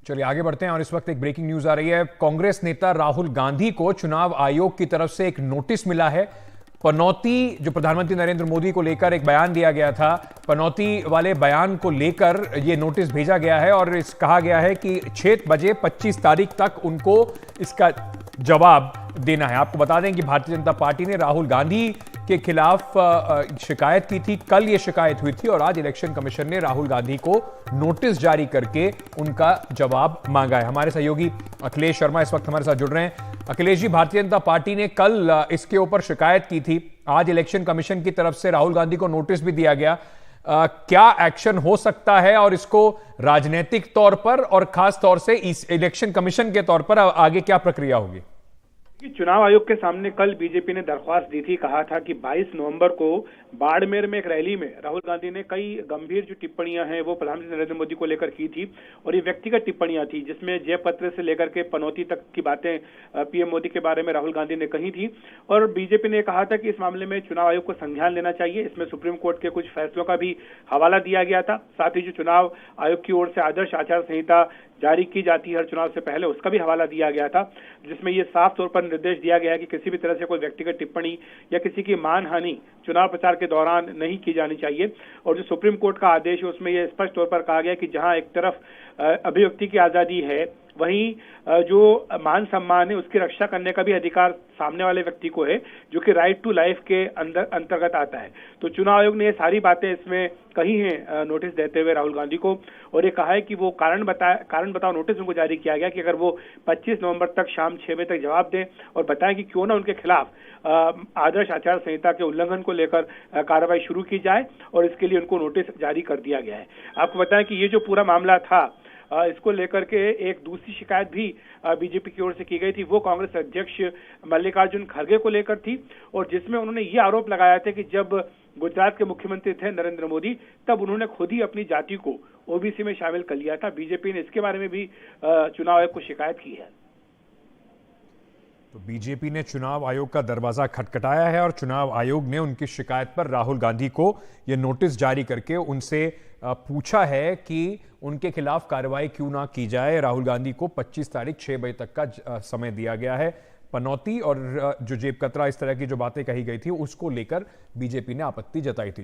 चलिए आगे बढ़ते हैं और इस वक्त एक ब्रेकिंग न्यूज आ रही है। कांग्रेस नेता राहुल गांधी को चुनाव आयोग की तरफ से एक नोटिस मिला है। पनौती जो प्रधानमंत्री नरेंद्र मोदी को लेकर एक बयान दिया गया था, पनौती वाले बयान को लेकर यह नोटिस भेजा गया है और इस कहा गया है कि 6 बजे 25 तारीख तक उनको इसका जवाब देना है। आपको बता दें कि भारतीय जनता पार्टी ने राहुल गांधी के खिलाफ शिकायत की थी। कल ये शिकायत हुई थी और आज इलेक्शन कमीशन ने राहुल गांधी को नोटिस जारी करके उनका जवाब मांगा है। हमारे सहयोगी अखिलेश शर्मा इस वक्त हमारे साथ जुड़ रहे हैं। अखिलेश जी, भारतीय जनता पार्टी ने कल इसके ऊपर शिकायत की थी, आज इलेक्शन कमीशन की तरफ से राहुल गांधी को नोटिस भी दिया गया। क्या एक्शन हो सकता है और इसको राजनीतिक तौर पर और खास तौर से इस इलेक्शन कमीशन के तौर पर आगे क्या प्रक्रिया होगी? चुनाव आयोग के सामने कल बीजेपी ने दरख्वास्त दी थी। कहा था कि 22 नवंबर को बाड़मेर में एक रैली में राहुल गांधी ने कई गंभीर जो टिप्पणियां हैं वो प्रधानमंत्री नरेंद्र मोदी को लेकर की थी और ये व्यक्तिगत टिप्पणियां थी, जिसमें जयपत्र से लेकर के पनौती तक की बातें पीएम मोदी के बारे में राहुल गांधी ने कही थी। और बीजेपी ने कहा था कि इस मामले में चुनाव आयोग को संज्ञान लेना चाहिए। इसमें सुप्रीम कोर्ट के कुछ फैसलों का भी हवाला दिया गया था। साथ ही जो चुनाव आयोग की ओर से आदर्श आचार संहिता जारी की जाती है हर चुनाव से पहले, उसका भी हवाला दिया गया था, जिसमें यह साफ तौर पर निर्देश दिया गया है कि किसी भी तरह से कोई व्यक्तिगत टिप्पणी या किसी की मानहानि चुनाव प्रचार के दौरान नहीं की जानी चाहिए। और जो सुप्रीम कोर्ट का आदेश है उसमें यह स्पष्ट तौर पर कहा गया कि जहां एक तरफ अभिव्यक्ति की आजादी है, वहीं जो मान सम्मान है उसकी रक्षा करने का भी अधिकार सामने वाले व्यक्ति को है, जो कि राइट टू लाइफ के अंतर्गत आता है। तो चुनाव आयोग ने ये सारी बातें इसमें कही हैं नोटिस देते हुए राहुल गांधी को, और ये कहा है कि वो कारण बताओ नोटिस उनको जारी किया गया कि अगर वो 25 नवंबर तक शाम 6 बजे तक जवाब दें और बताएं कि क्यों ना उनके खिलाफ आदर्श आचार संहिता के उल्लंघन को लेकर कार्रवाई शुरू की जाए, और इसके लिए उनको नोटिस जारी कर दिया गया है। आपको बताएं कि ये जो पूरा मामला था, इसको लेकर के एक दूसरी शिकायत भी बीजेपी की ओर से की गई थी। वो कांग्रेस अध्यक्ष मल्लिकार्जुन खड़गे को लेकर थी, और जिसमें उन्होंने ये आरोप लगाया था कि जब गुजरात के मुख्यमंत्री थे नरेंद्र मोदी, तब उन्होंने खुद ही अपनी जाति को ओबीसी में शामिल कर लिया था। बीजेपी ने इसके बारे में भी चुनाव आयोग को शिकायत की है। तो बीजेपी ने चुनाव आयोग का दरवाजा खटखटाया है और चुनाव आयोग ने उनकी शिकायत पर राहुल गांधी को यह नोटिस जारी करके उनसे पूछा है कि उनके खिलाफ कार्रवाई क्यों ना की जाए। राहुल गांधी को 25 तारीख 6 बजे तक का समय दिया गया है। पनौती और जो जेब कतरा इस तरह की जो बातें कही गई थी उसको लेकर बीजेपी ने आपत्ति जताई थी।